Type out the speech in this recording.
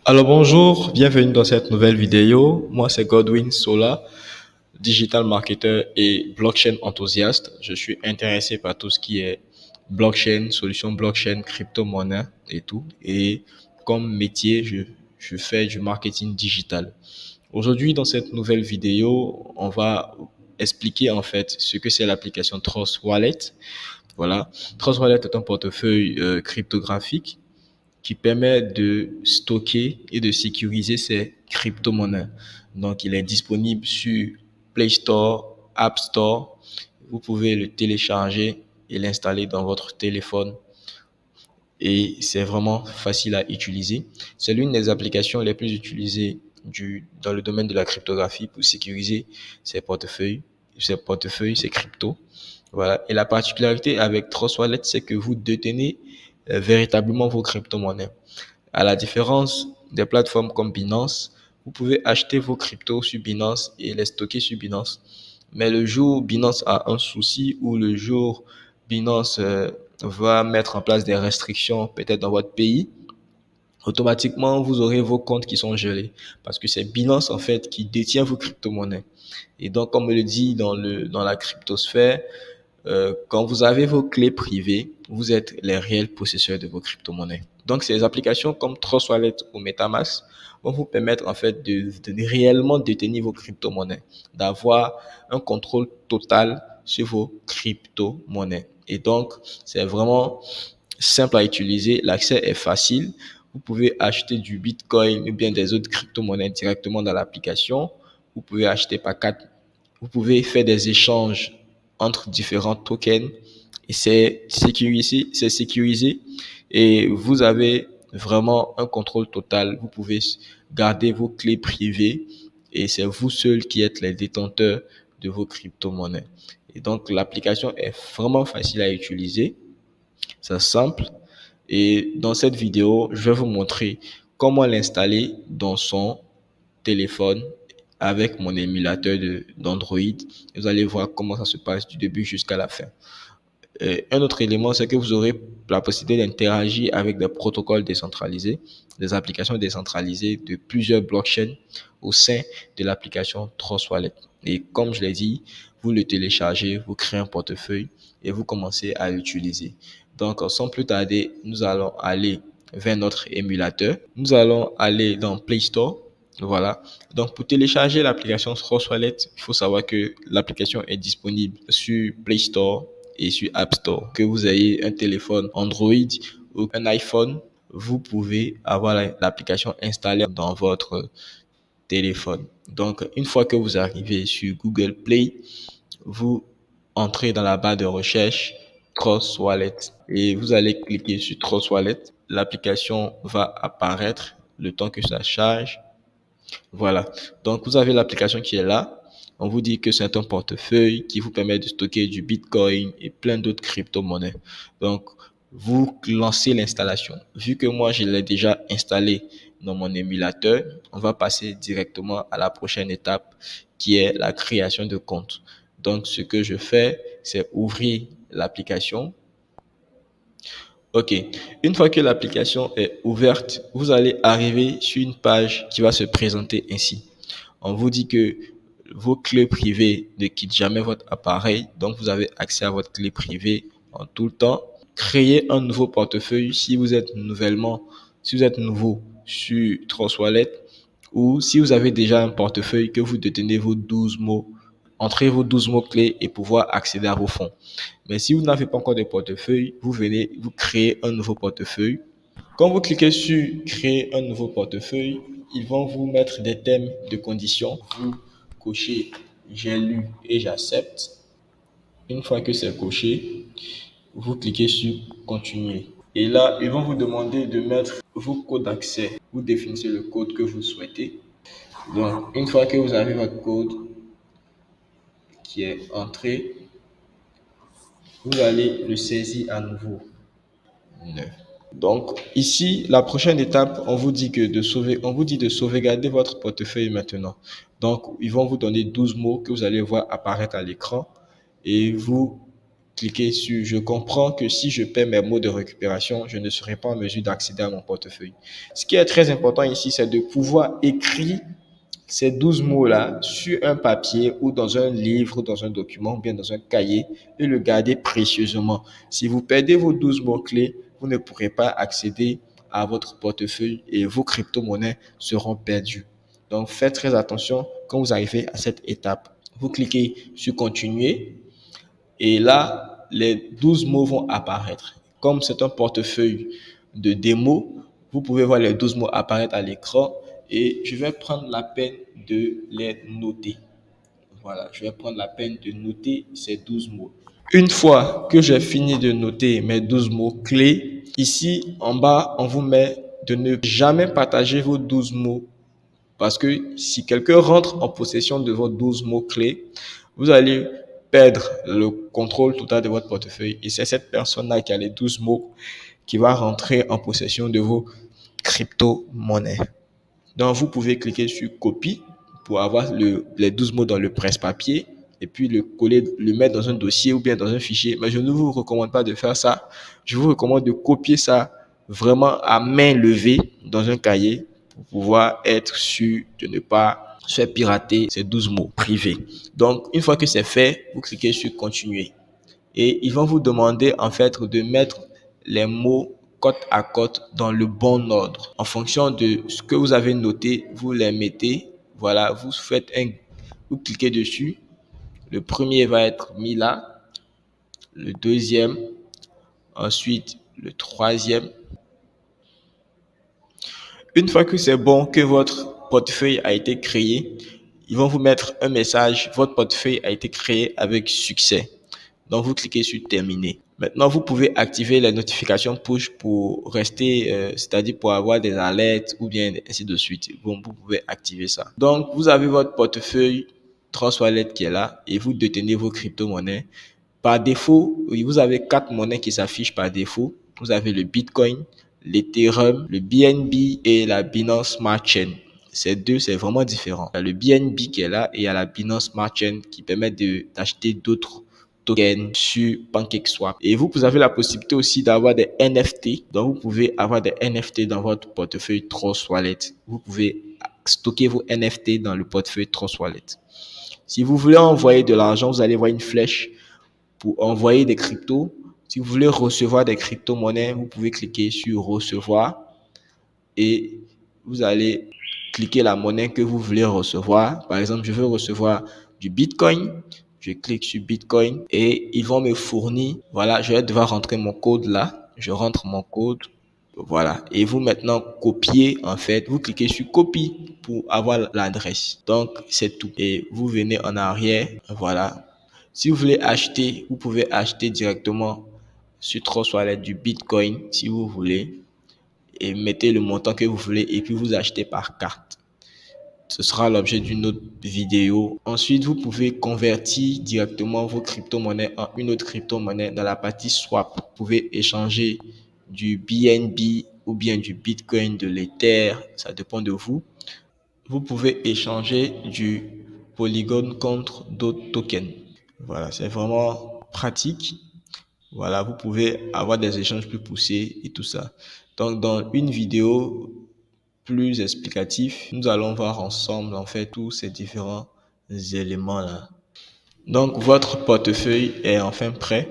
Alors bonjour, bienvenue dans cette nouvelle vidéo. Moi c'est Godwin Sola, digital marketer et blockchain enthousiaste. Je suis intéressé par tout ce qui est blockchain, solutions blockchain, crypto-monnaie et tout. Et comme métier, je fais du marketing digital. Aujourd'hui, dans cette nouvelle vidéo, on va expliquer en fait ce que c'est l'application Trust Wallet. Voilà, Trust Wallet est un portefeuille cryptographique qui permet de stocker et de sécuriser ces crypto-monnaies. Donc, il est disponible sur Play Store, App Store. Vous pouvez le télécharger et l'installer dans votre téléphone et c'est vraiment facile à utiliser. C'est l'une des applications les plus utilisées dans le domaine de la cryptographie pour sécuriser ces cryptos. Voilà. Et la particularité avec Trust Wallet, c'est que vous détenez véritablement vos crypto-monnaies. À la différence des plateformes comme Binance, vous pouvez acheter vos cryptos sur Binance et les stocker sur Binance. Mais le jour où Binance a un souci ou le jour où Binance va mettre en place des restrictions peut-être dans votre pays, automatiquement vous aurez vos comptes qui sont gelés parce que c'est Binance en fait qui détient vos crypto-monnaies. Et donc, comme on le dit dans la cryptosphère, quand vous avez vos clés privées, vous êtes les réels possesseurs de vos crypto-monnaies. Donc, ces applications comme Trust Wallet ou MetaMask vont vous permettre en fait de réellement détenir vos crypto-monnaies, d'avoir un contrôle total sur vos crypto-monnaies. Et donc, c'est vraiment simple à utiliser. L'accès est facile. Vous pouvez acheter du Bitcoin ou bien des autres crypto-monnaies directement dans l'application. Vous pouvez acheter par carte. Vous pouvez faire des échanges entre différents tokens et c'est sécurisé et vous avez vraiment un contrôle total. Vous pouvez garder vos clés privées et c'est vous seuls qui êtes les détenteurs de vos crypto-monnaies. Et donc, l'application est vraiment facile à utiliser. C'est simple. Et dans cette vidéo, je vais vous montrer comment l'installer dans son téléphone avec mon émulateur d'Android. Vous allez voir comment ça se passe du début jusqu'à la fin. Un autre élément, c'est que vous aurez la possibilité d'interagir avec des protocoles décentralisés, des applications décentralisées de plusieurs blockchains au sein de l'application Trust Wallet. Et comme je l'ai dit, vous le téléchargez, vous créez un portefeuille et vous commencez à l'utiliser. Donc, sans plus tarder, nous allons aller vers notre émulateur. Nous allons aller dans Play Store. Voilà. Donc, pour télécharger l'application Trust Wallet, il faut savoir que l'application est disponible sur Play Store et sur App Store. Que vous ayez un téléphone Android ou un iPhone, vous pouvez avoir l'application installée dans votre téléphone. Donc, une fois que vous arrivez sur Google Play, vous entrez dans la barre de recherche Trust Wallet et vous allez cliquer sur Trust Wallet. L'application va apparaître le temps que ça charge. Voilà. Donc, vous avez l'application qui est là. On vous dit que c'est un portefeuille qui vous permet de stocker du Bitcoin et plein d'autres crypto-monnaies. Donc, vous lancez l'installation. Vu que moi, je l'ai déjà installé dans mon émulateur, on va passer directement à la prochaine étape qui est la création de compte. Donc, ce que je fais, c'est ouvrir l'application. OK. Une fois que l'application est ouverte, vous allez arriver sur une page qui va se présenter ainsi. On vous dit que vos clés privées ne quittent jamais votre appareil, donc vous avez accès à votre clé privée en tout le temps. Créez un nouveau portefeuille si vous êtes nouveau sur Trust Wallet ou si vous avez déjà un portefeuille que vous détenez vos 12 mots, entrez vos 12 mots-clés et pouvoir accéder à vos fonds. Mais si vous n'avez pas encore de portefeuille, vous créez un nouveau portefeuille. Quand vous cliquez sur créer un nouveau portefeuille, ils vont vous mettre des thèmes de conditions. Vous cochez j'ai lu et j'accepte. Une fois que c'est coché, vous cliquez sur continuer. Et là, ils vont vous demander de mettre vos codes d'accès. Vous définissez le code que vous souhaitez. Donc, une fois que vous avez votre code qui est entré, vous allez le saisir à nouveau. Donc, ici, la prochaine étape, on vous dit de sauvegarder votre portefeuille maintenant. Donc, ils vont vous donner 12 mots que vous allez voir apparaître à l'écran et vous cliquez sur «Je comprends que si je perds mes mots de récupération, je ne serai pas en mesure d'accéder à mon portefeuille». Ce qui est très important ici, c'est de pouvoir écrire ces 12 mots-là sur un papier ou dans un livre, dans un document, ou bien dans un cahier et le garder précieusement. Si vous perdez vos 12 mots-clés, vous ne pourrez pas accéder à votre portefeuille et vos crypto-monnaies seront perdues. Donc, faites très attention quand vous arrivez à cette étape. Vous cliquez sur «Continuer» et là, les 12 mots vont apparaître. Comme c'est un portefeuille de démo, vous pouvez voir les 12 mots apparaître à l'écran et je vais prendre la peine de les noter. Voilà, je vais prendre la peine de noter ces 12 mots. Une fois que j'ai fini de noter mes 12 mots clés, ici en bas, on vous met de ne jamais partager vos 12 mots parce que si quelqu'un rentre en possession de vos 12 mots clés, vous allez perdre le contrôle total de votre portefeuille. Et c'est cette personne-là qui a les 12 mots qui va rentrer en possession de vos crypto-monnaies. Donc, vous pouvez cliquer sur copie pour avoir les 12 mots dans le presse-papier et puis le coller, le mettre dans un dossier ou bien dans un fichier. Mais je ne vous recommande pas de faire ça. Je vous recommande de copier ça vraiment à main levée dans un cahier pour pouvoir être sûr de ne pas se faire pirater ces 12 mots privés. Donc, une fois que c'est fait, vous cliquez sur continuer. Et ils vont vous demander en fait de mettre les mots côte à côte dans le bon ordre. En fonction de ce que vous avez noté, vous les mettez. Voilà, vous cliquez dessus. Le premier va être mis là, le deuxième, ensuite le troisième. Une fois que c'est bon, que votre portefeuille a été créé, ils vont vous mettre un message. Votre portefeuille a été créé avec succès. Donc, vous cliquez sur terminer. Maintenant, vous pouvez activer les notifications push pour rester, c'est-à-dire pour avoir des alertes ou bien ainsi de suite. Bon, vous pouvez activer ça. Donc, vous avez votre portefeuille Trust qui est là et vous détenez vos crypto-monnaies. Par défaut, vous avez 4 monnaies qui s'affichent par défaut. Vous avez le Bitcoin, l'Ethereum, le BNB et la Binance Smart Chain. Ces deux, c'est vraiment différent. Il y a le BNB qui est là et il y a la Binance Smart Chain qui permet d'acheter d'autres tokens sur PancakeSwap. Et vous avez la possibilité aussi d'avoir des NFT. Donc, vous pouvez avoir des NFT dans votre portefeuille Trust Wallet. Vous pouvez stocker vos NFT dans le portefeuille Trust Wallet. Si vous voulez envoyer de l'argent, vous allez voir une flèche pour envoyer des cryptos. Si vous voulez recevoir des crypto-monnaies, vous pouvez cliquer sur recevoir et vous allez cliquer la monnaie que vous voulez recevoir. Par exemple, je veux recevoir du Bitcoin. Je clique sur Bitcoin et ils vont me fournir. Voilà, je vais devoir rentrer mon code là. Je rentre mon code. Voilà. Et vous maintenant copiez en fait. Vous cliquez sur copie pour avoir l'adresse. Donc, c'est tout. Et vous venez en arrière. Voilà. Si vous voulez acheter, vous pouvez acheter directement sur Trust Wallet du Bitcoin si vous voulez et mettez le montant que vous voulez et puis vous achetez par carte. Ce sera l'objet d'une autre vidéo. Ensuite, vous pouvez convertir directement vos crypto-monnaies en une autre crypto-monnaie dans la partie swap. Vous pouvez échanger du BNB ou bien du Bitcoin, de l'Ether, ça dépend de vous. Vous pouvez échanger du Polygon contre d'autres tokens. Voilà, c'est vraiment pratique. Voilà, vous pouvez avoir des échanges plus poussés et tout ça. Donc, dans une vidéo plus explicative, nous allons voir ensemble, en fait, tous ces différents éléments-là. Donc, votre portefeuille est enfin prêt.